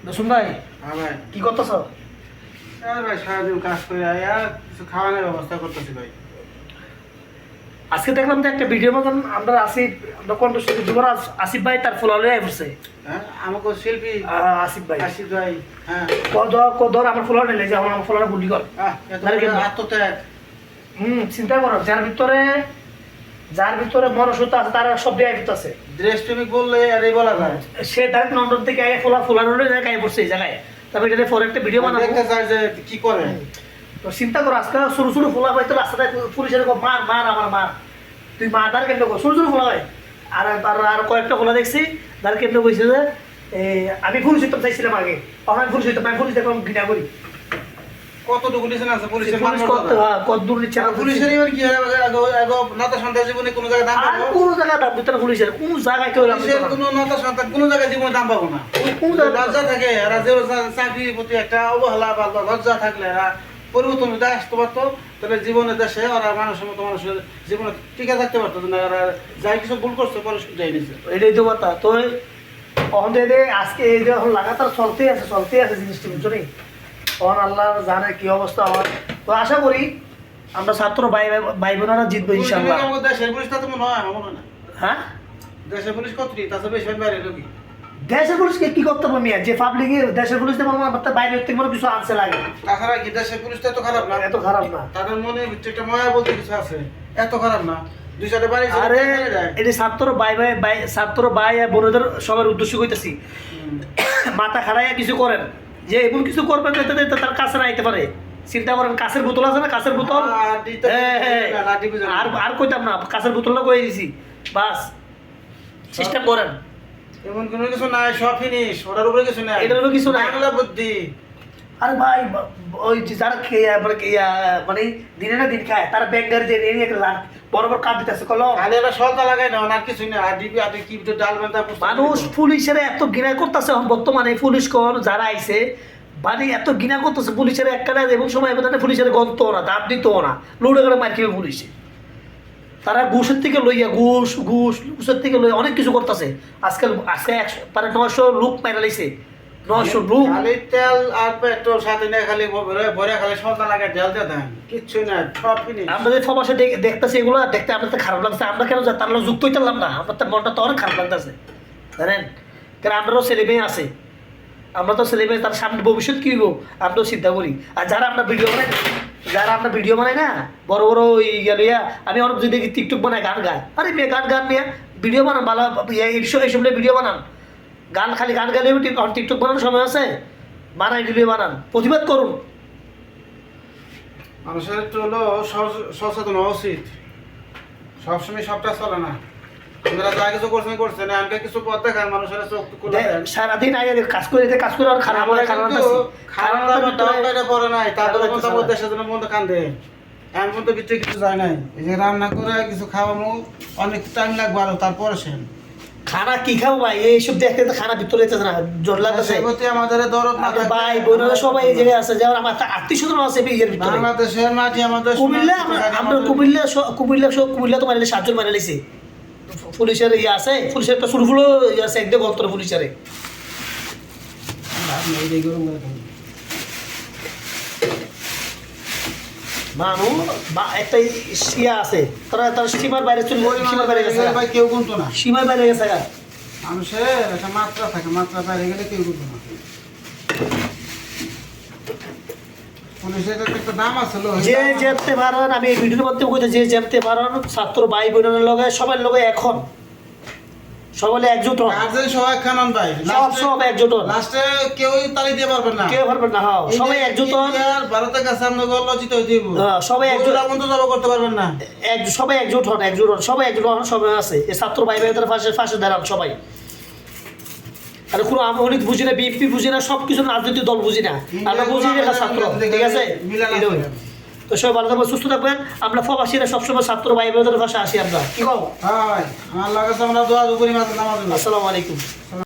রসুন ভাই হ্যাঁ ভাই। কি করতেছ? আর ভাই সারাদিন কাজ করে আর কিছু খাওয়ানোর ব্যবস্থা করতেছি ভাই। আজকে দেখলাম যে একটা ভিডিও মতন আমরা আসিফ আমরা কণ্ঠশিল্পী যুবরাজ আসিফ ভাই তার ফোলা লয়ে আসছে। হ্যাঁ আমাকে শিল্পী আসিফ ভাই আসিফ ভাই। হ্যাঁ ধর আমার ফোলা নিলে যে আমার ফোলাটা গুলি কর। এত তাহলে কিন্তু- আত্মত্যাগ। চিন্তা করো যার ভিতরে মনসত্ব আছে তার সব দিয়ে আছে। দেশপ্রেমিক বললে আর এই বলা যায়। সে ডাইরেক্ট লন্ডন থেকে আগে ফোলা রোডে জায়গায় পড়ছে এই জায়গায়। তারপরে এটা পরে একটা ভিডিও বানাবো। দেখতে চাই যে কি করে। তো চিন্তা করো আজকে ছোট ছোট ফোলা হয়তো রাস্তায় পুলিশের মার মার আমার মার তুই মা তার কেমন ছোট ছোট ফোলা হয়। আর আর কয়েকটা ফোলা দেখছি তার কেমন কইছে যে আমি পুলিশ হইতাম চাইছিলাম আগে তখন আমি পুলিশ হইতাম আমি পুলিশ দেখলাম ঘৃণা করি। কতটুকু লিসেন আছে পুলিশের পুলিশ কত দূর নিচ্ছে পুলিশের এবার কি নাতা সন্তান জীবনে কোনো জায়গায় দাম আর পাবো? কোনো জায়গায় দাম দিতে না পুলিশের কোনো জায়গায় কেউ দাম দিতে পুলিশের না। কোনো নাতা সন্তান কোনো জায়গায় জীবনে দাম পাবো না। কোন জায়গায় লজ্জা থাকে এরা যে চাকরির প্রতি একটা অবহেলা বা লজ্জা থাকলে এরা পরিবর্তন হতে আসতে পারতো, তাহলে জীবনে দেশে ওরা মানুষের মতো মানুষের জীবনে টিকে থাকতে পারতো না। এরা যাই কিছু ভুল করছে পরে শুধরাই নিছে। এটাই তো কথা। তো অহন দে আজকে এই যে এখন লাগাতার চলতেই আছে জিনিসটা বুঝছো নি। তখন আল্লাহ জানে কি অবস্থা হয়। তো আশা করি আমরা ছাত্র ভাই বোনেরা জিতবো ইনশাআল্লাহ। আমাদের দেশের পুলিশ তা তো মনে হয় আমার মনে হয় না। হ্যাঁ দেশের পুলিশ কতটি তাতে বেশি বাইরে লোকই দেশের পুলিশকে কি করতে পারবো মিয়া যে পাবলিক দেশের পুলিশ মনে হয় বাইরে থেকে মনে কিছু আনছে লাগে তাছাড়া কি দেশের পুলিশটা এত খারাপ না? এত খারাপ না। তাদের মনে একটা মায়া বলতে কিছু আছে, এত খারাপ না। দুই সাইডে বাড়ি আরে এটি ছাত্র ছাত্র ভাই আর বোনদের সবার উদ্দেশ্য কইতেছি মাথা খাড়াইয়া কিছু করেন যে এমন কিছু করবেন যাতে তার কাছে না আইতে পারে। চিন্তা করেন কাছের বোতল আছে না কাছের বোতল আর কইতাম না কাছের বোতলটা কয়ে দিছি বাস সিস্টেম করেন। এমন কোনো কিছু নাই, সব ফিনিশ, ওটার উপরে কিছু নাই, এটার উপরে কিছু নাই। বাংলা বুদ্ধি। আরে ভাই ওই যে যারা মানে দিনে না দিন খায় তারা ব্যাংকার যে বড় বড় কাজ দিতেছে কল খালি এবার সলতা লাগাই না, আর কিছু নেই। আর ডিবি আর কি ভিতরে ডাল বান্দা মানুষ পুলিশের এত ঘৃণা করতেছে বর্তমানে পুলিশ কর যারা আইছে মানে এত ঘৃণা করতেছে পুলিশের একটা এবং সময় পুলিশের গন্ত না দাম দিত না লুড়ে গেলে মার খেয়ে পুলিশে তারা ঘুষের থেকে লইয়া ঘুষের থেকে লইয়া অনেক কিছু করতেছে। আজকে 900 লোক মারা লাইছে 900 লোক। খালি তেল আর পেট্রোল সাথে নিয়ে খালি ভরে খালি সলতা লাগাই ঢেল দিয়ে দেন, কিচ্ছু না, সব ফিনিশ। আমরা যে সমাজে দেখতেছি এগুলো দেখতে আমাদের খারাপ লাগছে। আমরা কেন তার লোক যুক্ত হইতে পারলাম না? আমার তার মনটা তো অনেক খারাপ লাগতেছে জানেন, কারণ আমরাও ছেলে মেয়ে আছে, আমরা তো ছেলে মেয়ে তার সামনে ভবিষ্যৎ কি হইব আমরাও চিন্তা করি। আর যারা আমরা ভিডিও বানাই না বড় বড় ইয়া আমি অনেক যদি দেখি টিকটক বানায় গান গায়, আরে মেয়ে গান নিয়ে ভিডিও বানান ভালো এইসব নিয়ে ভিডিও বানান, খালি গান গাইলে টিকটক বানানোর সময় আছে, বানাই ভিডিও বানান, প্রতিবাদ করুন। মানুষের একটু হলো সচেতন হওয়া উচিত। সবসময় সবটা চলে না। আপনারা যা কিছু করছেন আমাকে কিছু পথ দেখান, মানুষের চোখ খুলে দেন। সারাদিন আগে কাজ করে আর খারাপ খারাপ পরে নাই তাদের মতো দেশের জন্য মধ্যে কান্দে এমন মতো ভিতরে কিছু যায় নাই। এই যে রান্না করে কিছু খাওয়ানো অনেক টাইম লাগবে, আরো তারপরে সেন খানা কি খাবো ভাই এইসব দেখতে তো খানা ভিতরে যেতেছে না, জোর লাগতেছে। আমাদের দরদ না থাকে। ভাই বোনেরা সবাই এই জায়গায় আছে, যেমন আমার আত্মীয় স্বজন আছে এর ভিতরে। বাংলাদেশের মাটি আমাদের আমরা কুমিল্লা তো মারিলে 7 জন মারি লাইছে পুলিশের ইয়ে আছে, পুলিশের একটা ছোট ফুলো ইয়ে আছে একদম গন্তর পুলিশের মানুষ একটা ইয়া আছে তারা সীমার বাইরে সীমার বাইরে গেছে কেউ গুনতো না, সীমার বাইরে গেছে মানুষের একটা মাত্রা থাকে, মাত্রা বাইরে গেলে কেউ গুনতো না। পুলিশের একটা দাম আছে, যে যেতে পারেন আমি এই ভিডিওর মাধ্যমে কইতে যে যেতে পারেন ছাত্র ভাই বোনের লগে সবার লগে এখন সবাই একজোট হন, সবাই খানন ভাই সব একজোট হন, লাস্টে কেউই তালি দিয়ে পারবেন না, কেউ পারবেন না। হ্যাঁ সবাই একজোট হন, ভারতের কাছে আমরা লজ্জিত হয়ে দিব। সবাই একজোট করতে পারবেন না, সবাই একজোট হন সবাই একজোট হন, সবাই আছে এই ছাত্র ভাই বোনের পাশে দাঁড়ান সবাই। আর কোনো আমি বুঝি না, বিএনপি বুঝি না, সব কিছু রাজনৈতিক দল বুঝি না, আমরা বুঝি না ছাত্র, ঠিক আছে? তো সবাই ভালো থাকবেন, সুস্থ থাকবেন। আমরা প্রবাসীরা সবসময় ছাত্র ভাই বোনদের পাশে আসি আমরা, কি কও? আমার লাগাচ্ছে আমরা দোয়া করি, নামাজ। আসসালামু আলাইকুম।